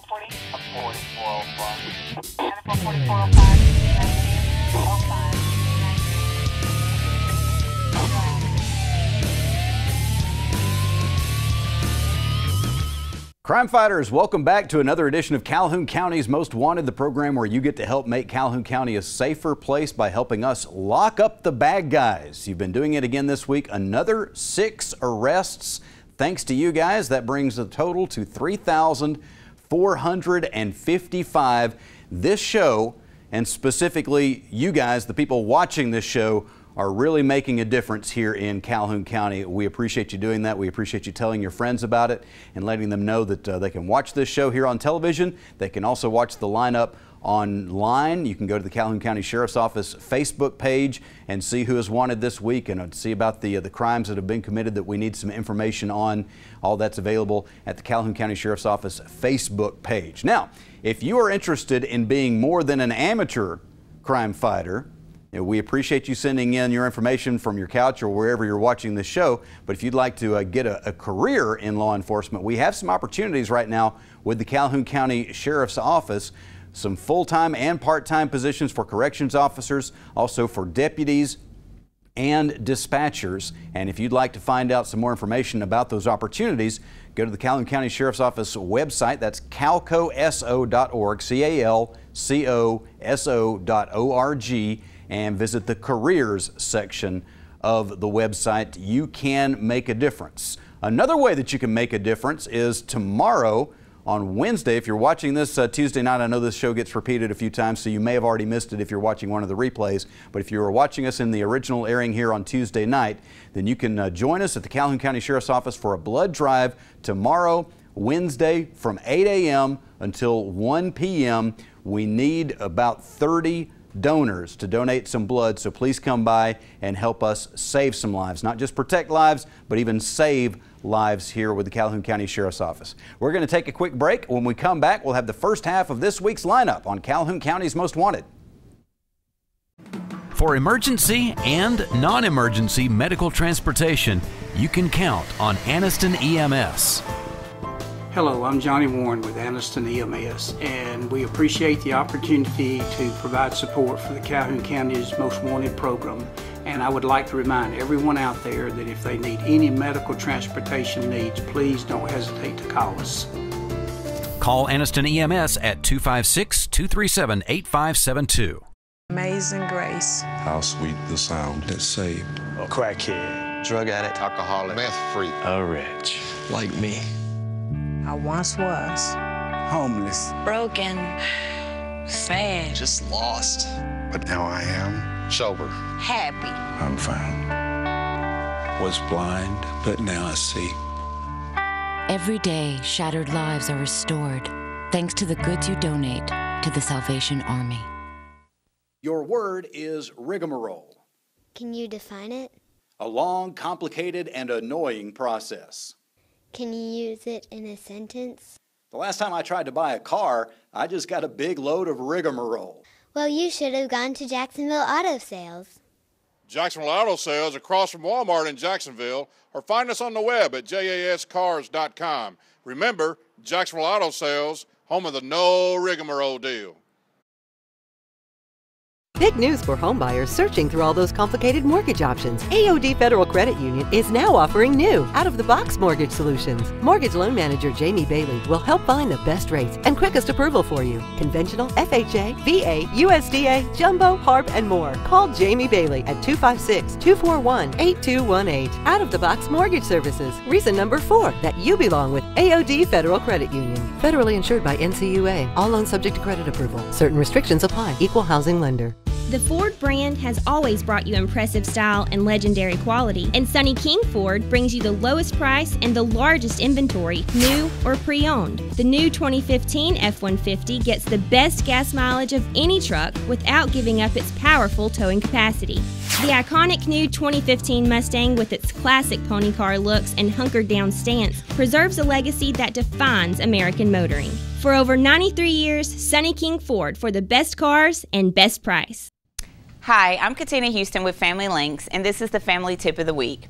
4440. 4405. Jennifer 4405. 1905. Crime Fighters, welcome back to another edition of Calhoun County's Most Wanted, the program where you get to help make Calhoun County a safer place by helping us lock up the bad guys. You've been doing it again this week. Another 6 arrests. Thanks to you guys, that brings the total to 3,455. This show, and specifically you guys, the people watching this show, are really making a difference here in Calhoun County. We appreciate you doing that. We appreciate you telling your friends about it and letting them know that they can watch this show here on television. They can also watch the lineup online. You can go to the Calhoun County Sheriff's Office Facebook page and see who is wanted this week and see about the crimes that have been committed that we need some information on. All that's available at the Calhoun County Sheriff's Office Facebook page. Now, if you are interested in being more than an amateur crime fighter, we appreciate you sending in your information from your couch or wherever you're watching this show. But if you'd like to get a career in law enforcement, we have some opportunities right now with the Calhoun County Sheriff's Office. Some full-time and part-time positions for corrections officers, also for deputies and dispatchers. And if you'd like to find out some more information about those opportunities, go to the Calhoun County Sheriff's Office website. That's calcoso.org, calcoso.org, and visit the careers section of the website. You can make a difference. Another way that you can make a difference is tomorrow on Wednesday. If you're watching this Tuesday night, I know this show gets repeated a few times, so you may have already missed it if you're watching one of the replays. But if you were watching us in the original airing here on Tuesday night, then you can join us at the Calhoun County Sheriff's Office for a blood drive tomorrow, Wednesday, from 8 a.m. until 1 p.m. We need about 30 donors to donate some blood, so please come by and help us save some lives. Not just protect lives, but even save lives here with the Calhoun County Sheriff's Office. We're going to take a quick break. When we come back, we'll have the first half of this week's lineup on Calhoun County's Most Wanted. For emergency and non-emergency medical transportation, you can count on Anniston EMS. Hello, I'm Johnny Warren with Anniston EMS, and we appreciate the opportunity to provide support for the Calhoun County's Most Wanted program. And I would like to remind everyone out there that if they need any medical transportation needs, please don't hesitate to call us. Call Anniston EMS at 256-237-8572. Amazing grace. How sweet the sound that saved a crackhead, drug addict, alcoholic, meth freak, a rich like me. I once was homeless, broken, sad, just lost. But now I am sober, happy. I'm found. Was blind, but now I see. Every day, shattered lives are restored thanks to the goods you donate to the Salvation Army. Your word is rigmarole. Can you define it? A long, complicated, and annoying process. Can you use it in a sentence? The last time I tried to buy a car, I just got a big load of rigmarole. Well, you should have gone to Jacksonville Auto Sales. Jacksonville Auto Sales across from Walmart in Jacksonville, or find us on the web at jascars.com. Remember, Jacksonville Auto Sales, home of the no rigmarole deal. Big news for homebuyers searching through all those complicated mortgage options. AOD Federal Credit Union is now offering new, out-of-the-box mortgage solutions. Mortgage loan manager Jamie Bailey will help find the best rates and quickest approval for you. Conventional, FHA, VA, USDA, Jumbo, HARP, and more. Call Jamie Bailey at 256-241-8218. Out-of-the-box mortgage services. Reason number 4 that you belong with AOD Federal Credit Union. Federally insured by NCUA. All loans subject to credit approval. Certain restrictions apply. Equal housing lender. The Ford brand has always brought you impressive style and legendary quality, and Sonny King Ford brings you the lowest price and the largest inventory, new or pre-owned. The new 2015 F-150 gets the best gas mileage of any truck without giving up its powerful towing capacity. The iconic new 2015 Mustang, with its classic pony car looks and hunkered down stance, preserves a legacy that defines American motoring. For over 93 years, Sonny King Ford, for the best cars and best price. Hi, I'm Katina Houston with Family Links, and this is the Family Tip of the Week.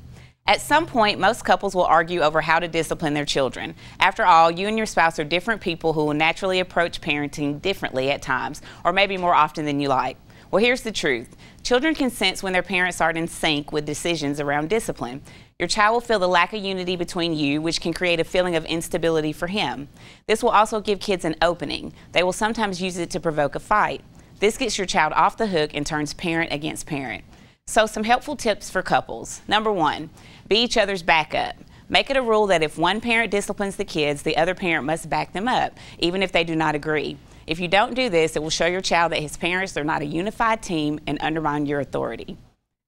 At some point, most couples will argue over how to discipline their children. After all, you and your spouse are different people who will naturally approach parenting differently at times, or maybe more often than you like. Well, here's the truth. Children can sense when their parents aren't in sync with decisions around discipline. Your child will feel the lack of unity between you, which can create a feeling of instability for him. This will also give kids an opening. They will sometimes use it to provoke a fight. This gets your child off the hook and turns parent against parent. So some helpful tips for couples. Number 1, be each other's backup. Make it a rule that if one parent disciplines the kids, the other parent must back them up, even if they do not agree. If you don't do this, it will show your child that his parents are not a unified team and undermine your authority.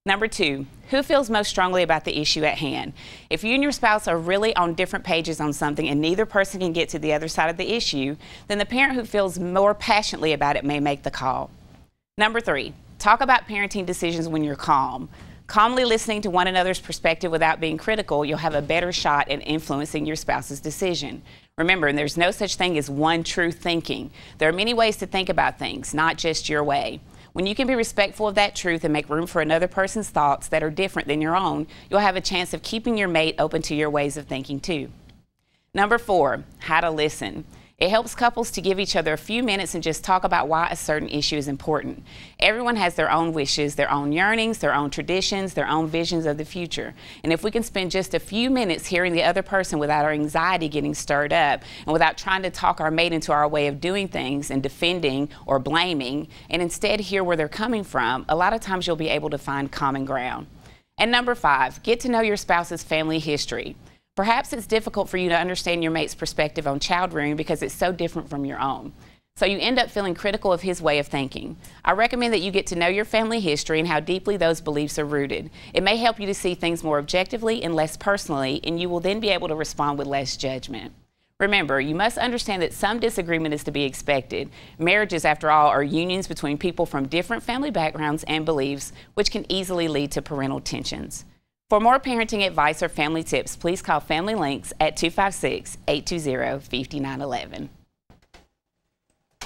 Number 2, who feels most strongly about the issue at hand? If you and your spouse are really on different pages on something and neither person can get to the other side of the issue, then the parent who feels more passionately about it may make the call. Number 3, talk about parenting decisions when you're calm. Calmly listening to one another's perspective without being critical, you'll have a better shot at influencing your spouse's decision. Remember, there's no such thing as one true thinking. There are many ways to think about things, not just your way. When you can be respectful of that truth and make room for another person's thoughts that are different than your own, you'll have a chance of keeping your mate open to your ways of thinking too. Number 4, how to listen. It helps couples to give each other a few minutes and just talk about why a certain issue is important. Everyone has their own wishes, their own yearnings, their own traditions, their own visions of the future. And if we can spend just a few minutes hearing the other person without our anxiety getting stirred up and without trying to talk our mate into our way of doing things and defending or blaming, and instead hear where they're coming from, a lot of times you'll be able to find common ground. And number 5, get to know your spouse's family history. Perhaps it's difficult for you to understand your mate's perspective on child rearing because it's so different from your own. So you end up feeling critical of his way of thinking. I recommend that you get to know your family history and how deeply those beliefs are rooted. It may help you to see things more objectively and less personally, and you will then be able to respond with less judgment. Remember, you must understand that some disagreement is to be expected. Marriages, after all, are unions between people from different family backgrounds and beliefs, which can easily lead to parental tensions. For more parenting advice or family tips, please call Family Links at 256-820-5911.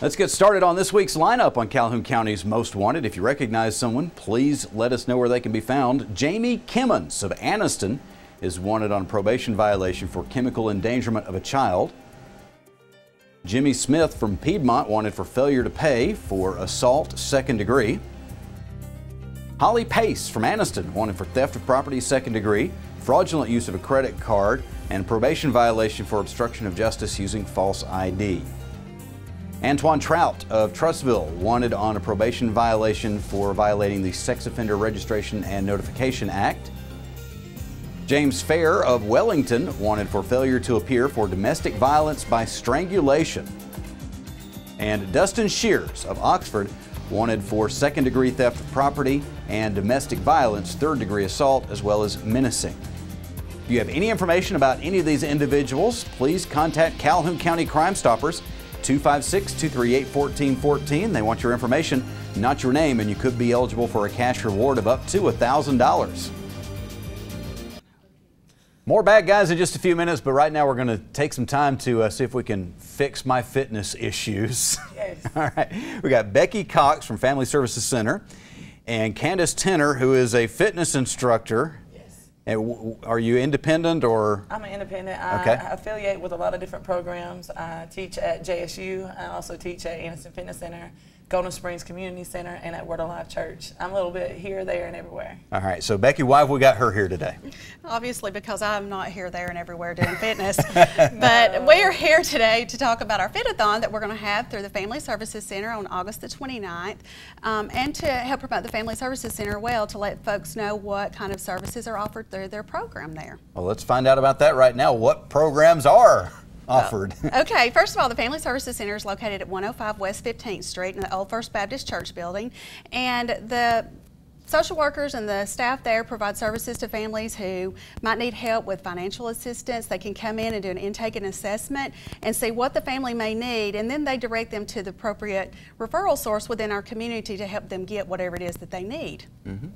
Let's get started on this week's lineup on Calhoun County's Most Wanted. If you recognize someone, please let us know where they can be found. Jamie Kimmons of Anniston is wanted on probation violation for chemical endangerment of a child. Jimmy Smith from Piedmont wanted for failure to pay for assault 2nd degree. Holly Pace from Anniston wanted for theft of property 2nd degree, fraudulent use of a credit card, and probation violation for obstruction of justice using false ID. Antoine Trout of Trussville wanted on a probation violation for violating the Sex Offender Registration and Notification Act. James Fair of Wellington wanted for failure to appear for domestic violence by strangulation. And Dustin Shears of Oxford wanted for 2nd degree theft of property and domestic violence, 3rd degree assault, as well as menacing. If you have any information about any of these individuals, please contact Calhoun County Crime Stoppers, 256-238-1414. They want your information, not your name, and you could be eligible for a cash reward of up to $1,000. More bad guys in just a few minutes, but right now we're going to take some time to see if we can fix my fitness issues. Yes. All right. We got Becky Cox from Family Services Center and Candace Tenner, who is a fitness instructor. Yes. And are you independent or? I'm an independent. Okay. I affiliate with a lot of different programs. I teach at JSU. I also teach at Anniston Fitness Center, Golden Springs Community Center, and at Word of Life Church. I'm a little bit here, there, and everywhere. All right. So Becky, why have we got her here today? Obviously because I'm not here, there, and everywhere doing fitness. But we're here today to talk about our fit-a-thon that we're going to have through the Family Services Center on August the 29th, and to help promote the Family Services Center well, to let folks know what kind of services are offered through their program there. Well, let's find out about that right now. What programs are offered? Okay, first of all, the Family Services Center is located at 105 West 15th Street in the Old First Baptist Church building, and the social workers and the staff there provide services to families who might need help with financial assistance. They can come in and do an intake and assessment and see what the family may need, and then they direct them to the appropriate referral source within our community to help them get whatever it is that they need. Mm-hmm.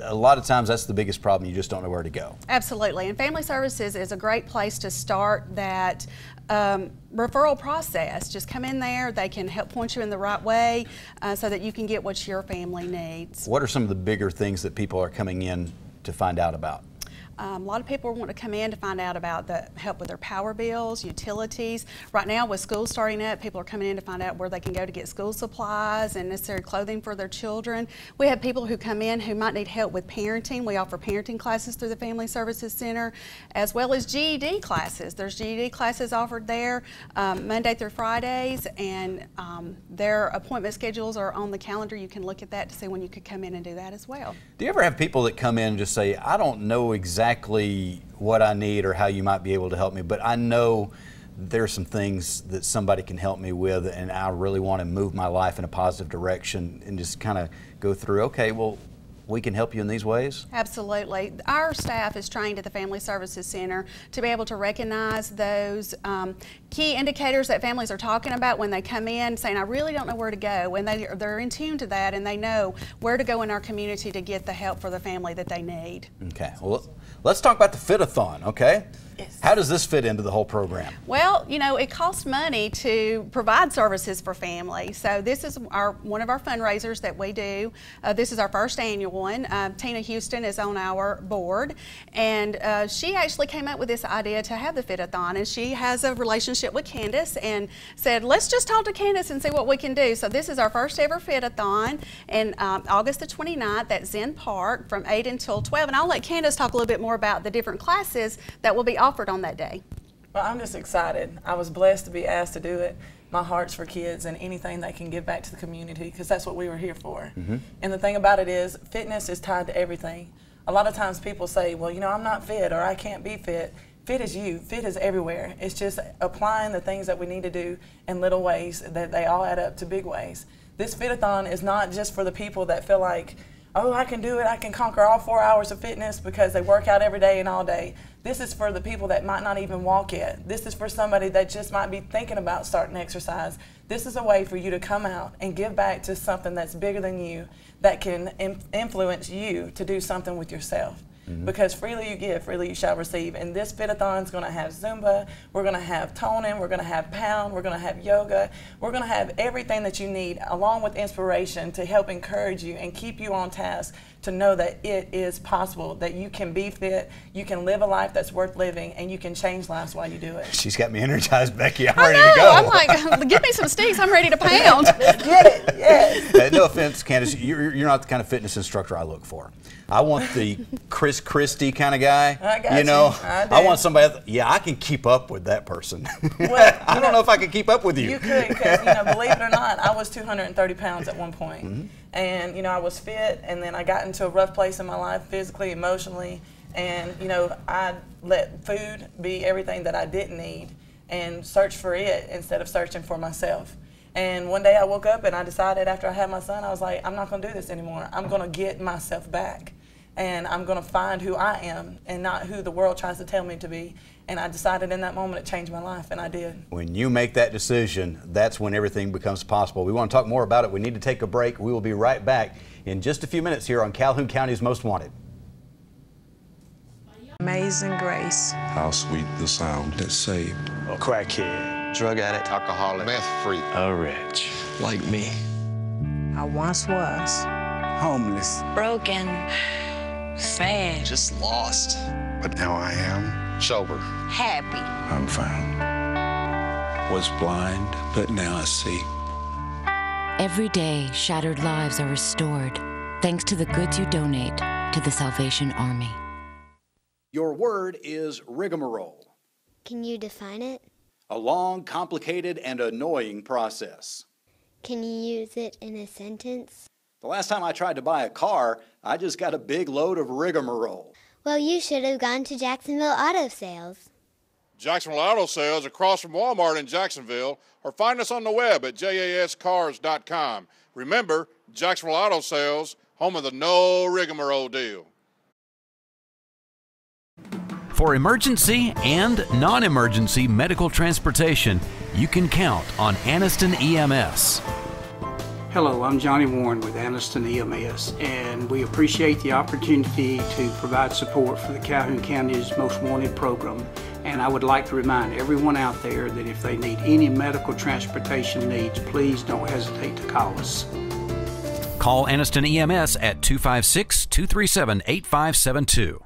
A lot of times that's the biggest problem, you just don't know where to go. Absolutely, and Family Services is a great place to start that referral process. Just come in there, they can help point you in the right way so that you can get what your family needs. What are some of the bigger things that people are coming in to find out about? A lot of people want to come in to find out about the help with their power bills, utilities. Right now with school starting up, people are coming in to find out where they can go to get school supplies and necessary clothing for their children. We have people who come in who might need help with parenting. We offer parenting classes through the Family Services Center, as well as GED classes. There's GED classes offered there Monday through Fridays, and their appointment schedules are on the calendar. You can look at that to see when you could come in and do that as well. Do you ever have people that come in and just say, I don't know exactly what I need or how you might be able to help me, but I know there's some things that somebody can help me with, and I really want to move my life in a positive direction, and just kind of go through, okay, well, we can help you in these ways? Absolutely. Our staff is trained at the Family Services Center to be able to recognize those key indicators that families are talking about when they come in saying, I really don't know where to go, and they're in tune to that, and they know where to go in our community to get the help for the family that they need. Okay, well, let's talk about the Fit-a-thon, okay? Yes. How does this fit into the whole program? Well, you know, it costs money to provide services for families. So this is one of our fundraisers that we do. This is our first annual one. Tina Houston is on our board, and she actually came up with this idea to have the Fit-a-thon, and she has a relationship with Candace and said, let's just talk to Candace and see what we can do. So this is our first ever Fit-a-thon, and August the 29th at Zen Park from 8 until 12. And I'll let Candace talk a little bit more about the different classes that will be offered on that day. Well, I'm just excited. I was blessed to be asked to do it. My heart's for kids and anything they can give back to the community, because that's what we were here for. And the thing about it is, fitness is tied to everything. A lot of times people say, well, you know, I'm not fit, or I can't be fit. Fit is you. Fit is everywhere. It's just applying the things that we need to do in little ways that they all add up to big ways. This Fit-a-thon is not just for the people that feel like, oh, I can do it, I can conquer all 4 hours of fitness because they work out every day and all day. This is for the people that might not even walk yet. This is for somebody that just might be thinking about starting exercise. This is a way for you to come out and give back to something that's bigger than you, that can influence you to do something with yourself. Because freely you give, freely you shall receive. And this Fit-a-thon is going to have Zumba, we're going to have toning, we're going to have pound, we're going to have yoga. We're going to have everything that you need, along with inspiration, to help encourage you and keep you on task to know that it is possible, that you can be fit, you can live a life that's worth living, and you can change lives while you do it. She's got me energized, Becky. I'm ready to go. I'm like, give me some sticks, I'm ready to pound. Get it, yes. No offense, Candace, you're not the kind of fitness instructor I look for. I want the Chris Christie kind of guy. I got you know, I want somebody yeah, I can keep up with that person. Well, I don't know if I can keep up with you. You could, because, you know, believe it or not, I was 230 pounds at one point. And, you know, I was fit, and then I got into a rough place in my life, physically, emotionally, and, you know, I let food be everything that I didn't need and search for it instead of searching for myself. And one day I woke up and I decided, after I had my son, I was like, I'm not going to do this anymore. I'm going to get myself back. And I'm going to find who I am and not who the world tries to tell me to be. And I decided in that moment it changed my life, and I did. When you make that decision, that's when everything becomes possible. We want to talk more about it. We need to take a break. We will be right back in just a few minutes here on Calhoun County's Most Wanted. Amazing grace. How sweet the sound that saved A crackhead, drug addict, alcoholic, meth freak, a wretch like me. I once was. Homeless, Broken. Sad. just lost. But now I am sober. Happy. I'm found. Was blind, but now I see. Every day, shattered lives are restored thanks to the goods you donate to the Salvation Army. Your word is rigmarole. Can you define it? A long, complicated, and annoying process. Can you use it in a sentence? The last time I tried to buy a car, I just got a big load of rigmarole. Well, you should have gone to Jacksonville Auto Sales. Jacksonville Auto Sales across from Walmart in Jacksonville, or find us on the web at jascars.com. Remember, Jacksonville Auto Sales, home of the no rigmarole deal. For emergency and non-emergency medical transportation, you can count on Anniston EMS. Hello, I'm Johnny Warren with Anniston EMS, and we appreciate the opportunity to provide support for the Calhoun County's Most Wanted program. And I would like to remind everyone out there that if they need any medical transportation needs, please don't hesitate to call us. Call Anniston EMS at 256-237-8572.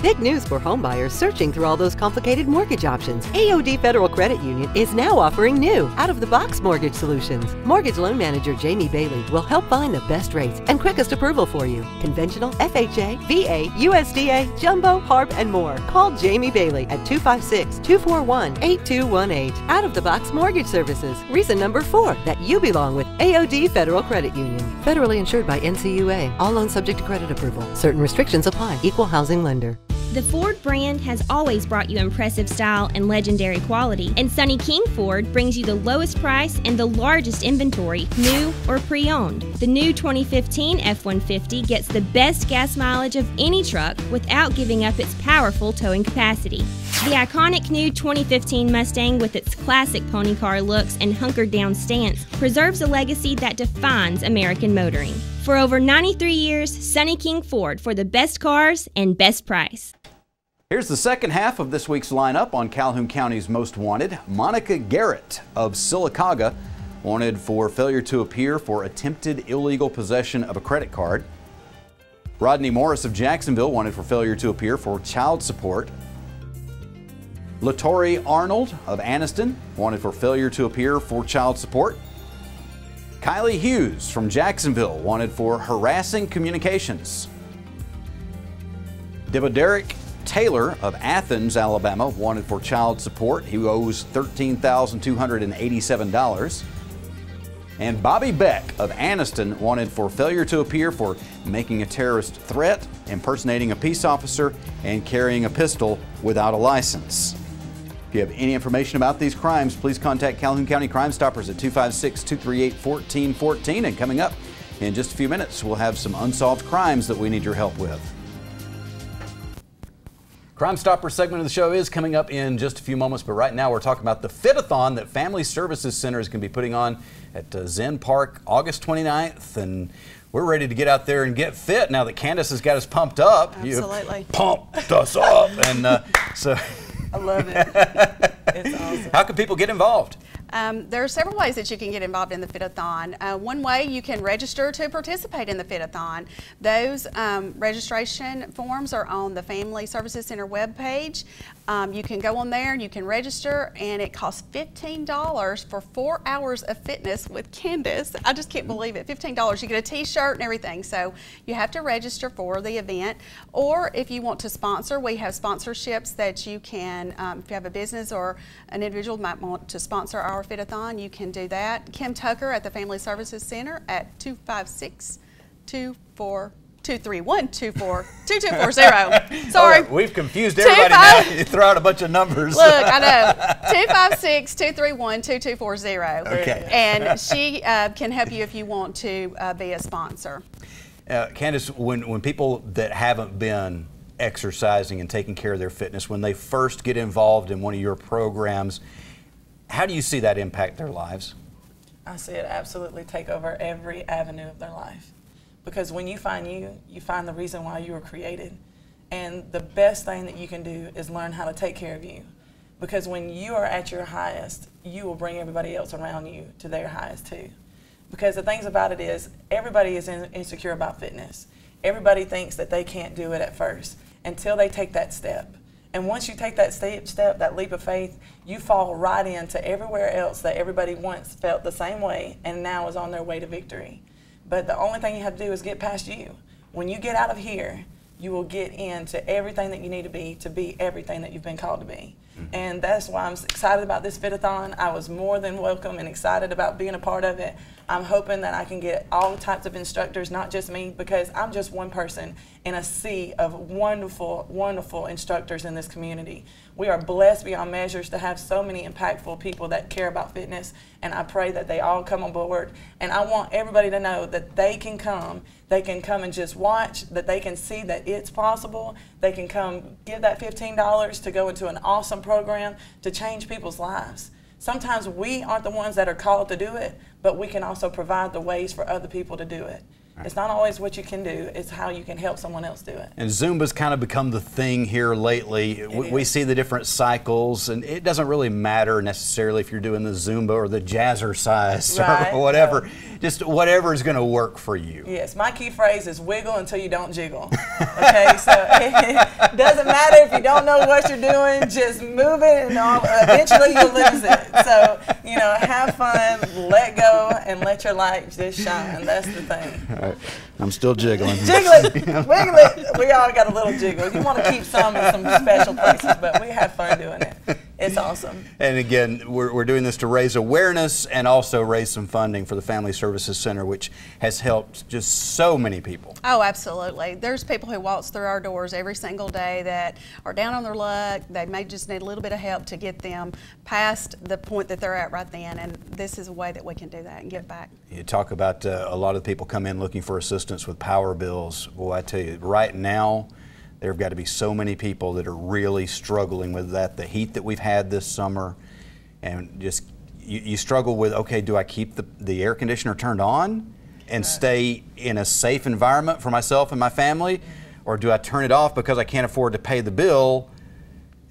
Big news for homebuyers searching through all those complicated mortgage options. AOD Federal Credit Union is now offering new, out-of-the-box mortgage solutions. Mortgage loan manager Jamie Bailey will help find the best rates and quickest approval for you. Conventional, FHA, VA, USDA, jumbo, HARP, and more. Call Jamie Bailey at 256-241-8218. Out-of-the-box mortgage services. Reason number 4 that you belong with AOD Federal Credit Union. Federally insured by NCUA. All loans subject to credit approval. Certain restrictions apply. Equal housing lender. The Ford brand has always brought you impressive style and legendary quality, and Sonny King Ford brings you the lowest price and the largest inventory, new or pre-owned. The new 2015 F-150 gets the best gas mileage of any truck without giving up its powerful towing capacity. The iconic new 2015 Mustang, with its classic pony car looks and hunkered down stance, preserves a legacy that defines American motoring. For over 93 years, Sonny King Ford, for the best cars and best price. Here's the second half of this week's lineup on Calhoun County's Most Wanted. Monica Garrett of Sylacauga, wanted for failure to appear for attempted illegal possession of a credit card. Rodney Morris of Jacksonville, wanted for failure to appear for child support. Latori Arnold of Anniston, wanted for failure to appear for child support. Kylie Hughes from Jacksonville, wanted for harassing communications. Derek Taylor of Athens, Alabama, wanted for child support. He owes $13,287. And Bobby Beck of Anniston, wanted for failure to appear for making a terrorist threat, impersonating a peace officer, and carrying a pistol without a license. If you have any information about these crimes, please contact Calhoun County Crime Stoppers at 256-238-1414. And coming up in just a few minutes, we'll have some unsolved crimes that we need your help with. Crime Stopper segment of the show is coming up in just a few moments, but right now we're talking about the Fit-a-thon that Family Services Center is going to be putting on at Zen Park August 29th, and we're ready to get out there and get fit now that Candace has got us pumped up. Absolutely. You pumped us up, and so I love it. It's awesome. How can people get involved? There are several ways that you can get involved in the Fit-a-thon. One way, you can register to participate in the Fit-a-thon. Those registration forms are on the Family Services Center webpage. You can go on there and you can register, and it costs $15 for 4 hours of fitness with Candace. I just can't believe it. $15. You get a t-shirt and everything. So you have to register for the event. Or if you want to sponsor, we have sponsorships that you can, if you have a business or an individual might want to sponsor our Fit-a-thon, you can do that. Kim Tucker at the Family Services Center at 256-231-2240. Sorry. Right, we've confused everybody now. You throw out a bunch of numbers. Look, I know. 256-231-2240. Okay. And she can help you if you want to be a sponsor. Candace, when people that haven't been exercising and taking care of their fitness, when they first get involved in one of your programs, how do you see that impact their lives? I see it absolutely take over every avenue of their life. Because when you find you find the reason why you were created. And the best thing that you can do is learn how to take care of you. Because when you are at your highest, you will bring everybody else around you to their highest too. Because the things about it is, everybody is insecure about fitness. Everybody thinks that they can't do it at first until they take that step. And once you take that step, that leap of faith, you fall right into everywhere else that everybody once felt the same way and now is on their way to victory. But the only thing you have to do is get past you. When you get out of here, you will get into everything that you need to be everything that you've been called to be. And that's why I'm excited about this Fit-a-thon. I was more than welcome and excited about being a part of it. I'm hoping that I can get all types of instructors, not just me, because I'm just one person in a sea of wonderful, wonderful instructors in this community. We are blessed beyond measures to have so many impactful people that care about fitness, and I pray that they all come on board. And I want everybody to know that they can come and just watch, that they can see that it's possible. They can come give that $15 to go into an awesome program to change people's lives. Sometimes we aren't the ones that are called to do it, but we can also provide the ways for other people to do it. It's not always what you can do, it's how you can help someone else do it. And Zumba's kind of become the thing here lately. We see the different cycles, and it doesn't really matter necessarily if you're doing the Zumba or the jazzercise or whatever. Just whatever is going to work for you. Yes, my key phrase is wiggle until you don't jiggle. Okay, so Doesn't matter if you don't know what you're doing, just move it and eventually you'll lose it. So, you know, have fun, let go, and let your light just shine. That's the thing. All right. I'm still jiggling. Jiggle it, wiggle it. We all got a little jiggle. You want to keep some in some special places, but we have fun doing it. It's awesome. And again, we're doing this to raise awareness and also raise some funding for the Family Services Center, which has helped just so many people. Oh, absolutely. There's people who waltz through our doors every single day that are down on their luck. They may just need a little bit of help to get them past the point that they're at right then, and this is a way that we can do that and give back. You talk about a lot of people come in looking for assistance with power bills. Well, I tell you, right now, there have got to be so many people that are really struggling with that. The heat that we've had this summer, and just you struggle with, okay, do I keep the air conditioner turned on and stay in a safe environment for myself and my family, or do I turn it off because I can't afford to pay the bill?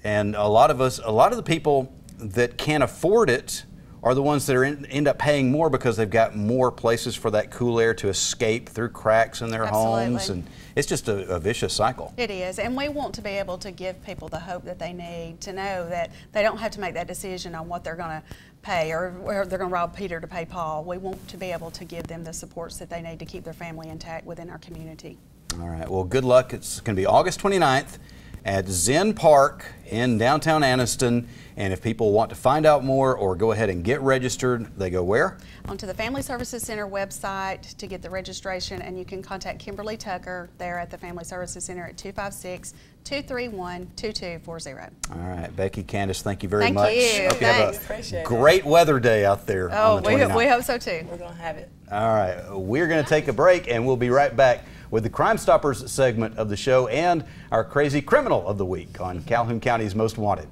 And a lot of the people that can't afford it are the ones that end up paying more because they've got more places for that cool air to escape through cracks in their homes, and it's just a vicious cycle. It is, and we want to be able to give people the hope that they need to know that they don't have to make that decision on what they're going to pay or they're going to rob Peter to pay Paul. We want to be able to give them the supports that they need to keep their family intact within our community. All right, well, good luck. It's going to be August 29th at Zen Park in downtown Anniston. And if people want to find out more or go ahead and get registered, they go where? Onto the Family Services Center website to get the registration, and you can contact Kimberly Tucker there at the Family Services Center at 256-231-2240. All right, Becky, Candace, thank you very much. Thank you. Hope you have a great weather day out there. Oh, on the 29th. we hope so too. We're going to have it. All right, we're going to take a break, and we'll be right back with the Crime Stoppers segment of the show and our crazy criminal of the week on Calhoun County's Most Wanted.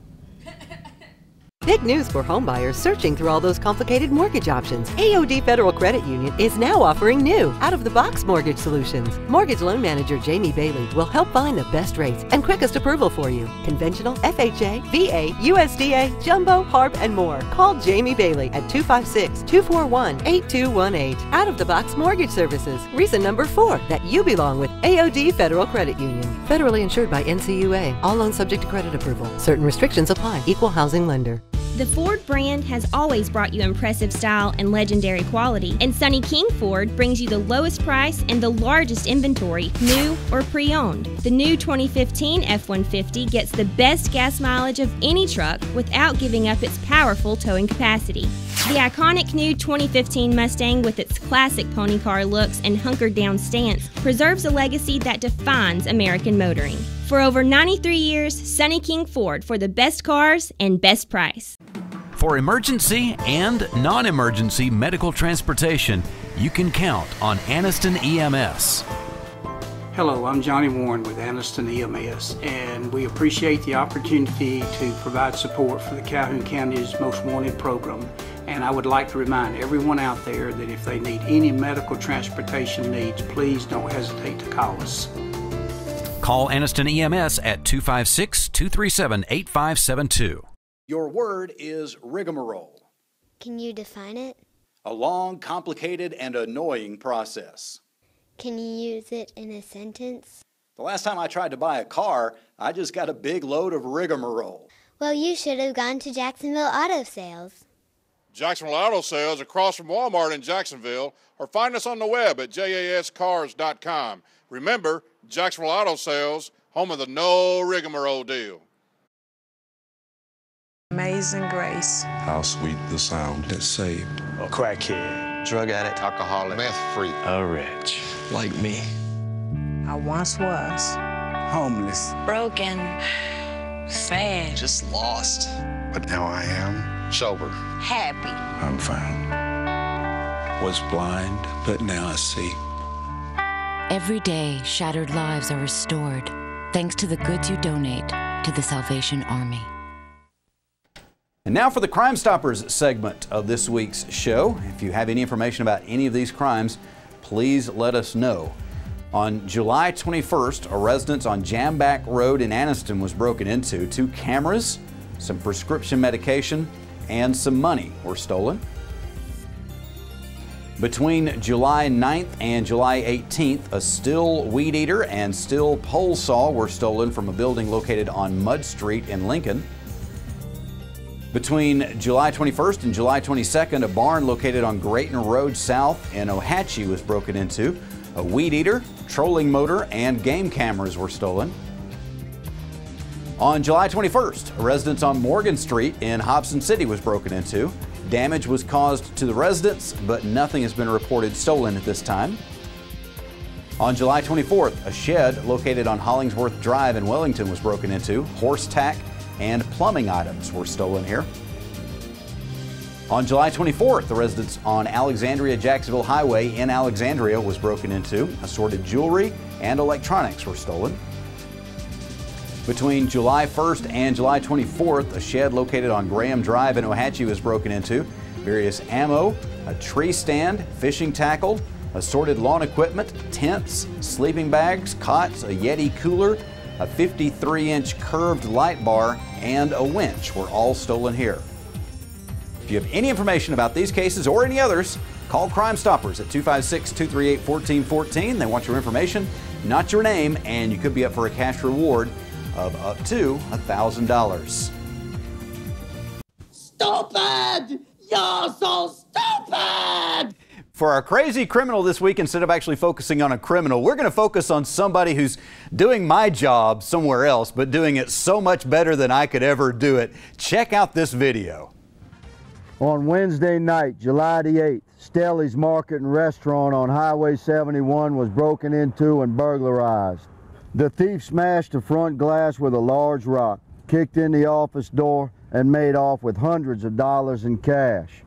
Big news for homebuyers searching through all those complicated mortgage options. AOD Federal Credit Union is now offering new, out-of-the-box mortgage solutions. Mortgage loan manager Jamie Bailey will help find the best rates and quickest approval for you. Conventional, FHA, VA, USDA, Jumbo, HARP, and more. Call Jamie Bailey at 256-241-8218. Out-of-the-box mortgage services. Reason number 4 that you belong with AOD Federal Credit Union. Federally insured by NCUA. All loans subject to credit approval. Certain restrictions apply. Equal housing lender. The Ford brand has always brought you impressive style and legendary quality, and Sonny King Ford brings you the lowest price and the largest inventory, new or pre-owned. The new 2015 F-150 gets the best gas mileage of any truck without giving up its powerful towing capacity. The iconic new 2015 Mustang, with its classic pony car looks and hunkered down stance, preserves a legacy that defines American motoring. For over 93 years, Sonny King Ford, for the best cars and best price. For emergency and non-emergency medical transportation, you can count on Anniston EMS. Hello, I'm Johnny Warren with Anniston EMS, and we appreciate the opportunity to provide support for the Calhoun County's Most Wanted program. And I would like to remind everyone out there that if they need any medical transportation needs, please don't hesitate to call us. Call Anniston EMS at 256-237-8572. Your word is rigmarole. Can you define it? A long, complicated, and annoying process. Can you use it in a sentence? The last time I tried to buy a car, I just got a big load of rigmarole. Well, you should have gone to Jacksonville Auto Sales. Jacksonville Auto Sales across from Walmart in Jacksonville, or find us on the web at jascars.com. Remember, Jacksonville Auto Sales, home of the no rigmarole deal. Amazing grace. How sweet the sound that saved A crackhead, drug addict, alcoholic, meth freak, a wretch like me. I once was. Homeless, Broken. Sad. just lost. but now I am Sober. Happy. I'm found. Was blind, but now I see. Every day, shattered lives are restored thanks to the goods you donate to the Salvation Army. And now for the Crime Stoppers segment of this week's show. If you have any information about any of these crimes, please let us know. On July 21st, a residence on Jamback Road in Anniston was broken into. 2 cameras, some prescription medication, and some money were stolen. Between July 9th and July 18th, a Still weed eater and Still pole saw were stolen from a building located on Mud Street in Lincoln. Between July 21st and July 22nd, a barn located on Grayton Road South in Ohatchee was broken into. A weed eater, trolling motor, and game cameras were stolen. On July 21st, a residence on Morgan Street in Hobson City was broken into. Damage was caused to the residence, but nothing has been reported stolen at this time. On July 24th, a shed located on Hollingsworth Drive in Wellington was broken into. Horse tack and plumbing items were stolen here. On July 24th, the residence on Alexandria-Jacksonville Highway in Alexandria was broken into. Assorted jewelry and electronics were stolen. Between July 1st and July 24th, a shed located on Graham Drive in Ohatchee was broken into. Various ammo, a tree stand, fishing tackle, assorted lawn equipment, tents, sleeping bags, cots, a Yeti cooler, a 53-inch curved light bar, and a winch were all stolen here. If you have any information about these cases or any others, call Crime Stoppers at 256-238-1414. They want your information, not your name, and you could be up for a cash reward of up to $1,000. Stupid! You're so stupid! For our crazy criminal this week, instead of actually focusing on a criminal, we're going to focus on somebody who's doing my job somewhere else, but doing it so much better than I could ever do it. Check out this video. On Wednesday night, July the 8th, Stelly's Market and Restaurant on Highway 71 was broken into and burglarized. The thief smashed the front glass with a large rock, kicked in the office door, and made off with hundreds of dollars in cash.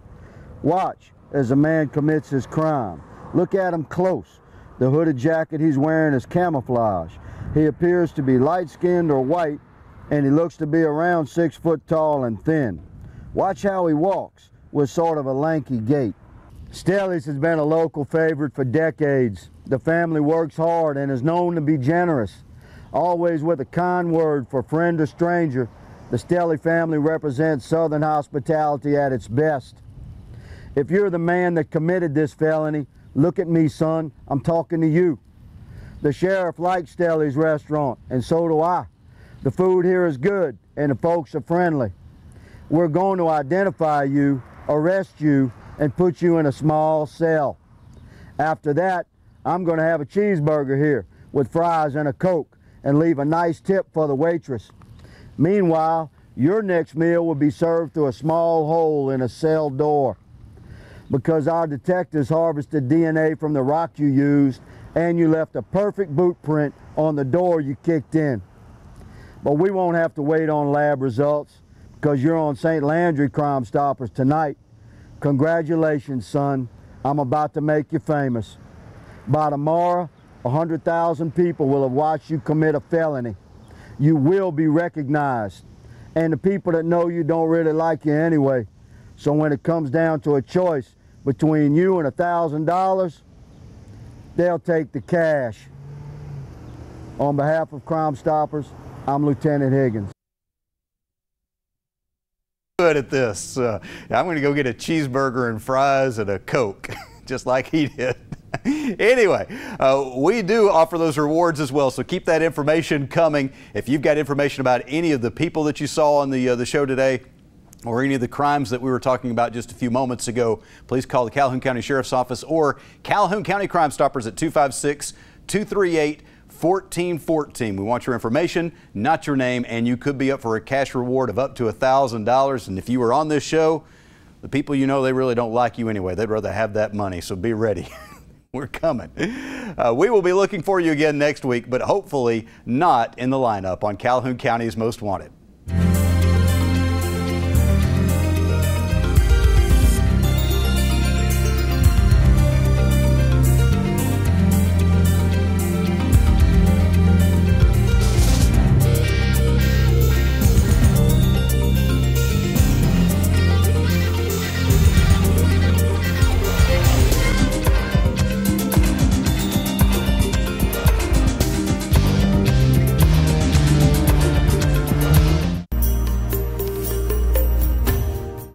Watch as a man commits his crime. Look at him close. The hooded jacket he's wearing is camouflage. He appears to be light-skinned or white, and he looks to be around 6 foot tall and thin. Watch how he walks, with sort of a lanky gait. Stelly's has been a local favorite for decades. The family works hard and is known to be generous. Always with a kind word for friend or stranger, the Stelly family represents Southern hospitality at its best. If you're the man that committed this felony, look at me, son. I'm talking to you. The sheriff likes Stelly's restaurant, and so do I. The food here is good, and the folks are friendly. We're going to identify you, arrest you, and put you in a small cell. After that, I'm going to have a cheeseburger here with fries and a Coke and leave a nice tip for the waitress. Meanwhile, your next meal will be served through a small hole in a cell door. Because our detectives harvested DNA from the rock you used and you left a perfect boot print on the door you kicked in. But we won't have to wait on lab results because you're on St. Landry Crime Stoppers tonight. Congratulations, son. I'm about to make you famous. By tomorrow, 100,000 people will have watched you commit a felony. You will be recognized. And the people that know you don't really like you anyway. So when it comes down to a choice between you and $1,000, they'll take the cash. On behalf of Crime Stoppers, I'm Lieutenant Higgins. Good at this. I'm going to go get a cheeseburger and fries and a Coke, just like he did. Anyway, we do offer those rewards as well, so keep that information coming. If you've got information about any of the people that you saw on the show today, or any of the crimes that we were talking about just a few moments ago, please call the Calhoun County Sheriff's Office or Calhoun County Crime Stoppers at 256-238-1414. We want your information, not your name, and you could be up for a cash reward of up to $1,000. And if you were on this show, the people you know, they really don't like you anyway. They'd rather have that money, so be ready. We're coming. We will be looking for you again next week, but hopefully not in the lineup on Calhoun County's Most Wanted.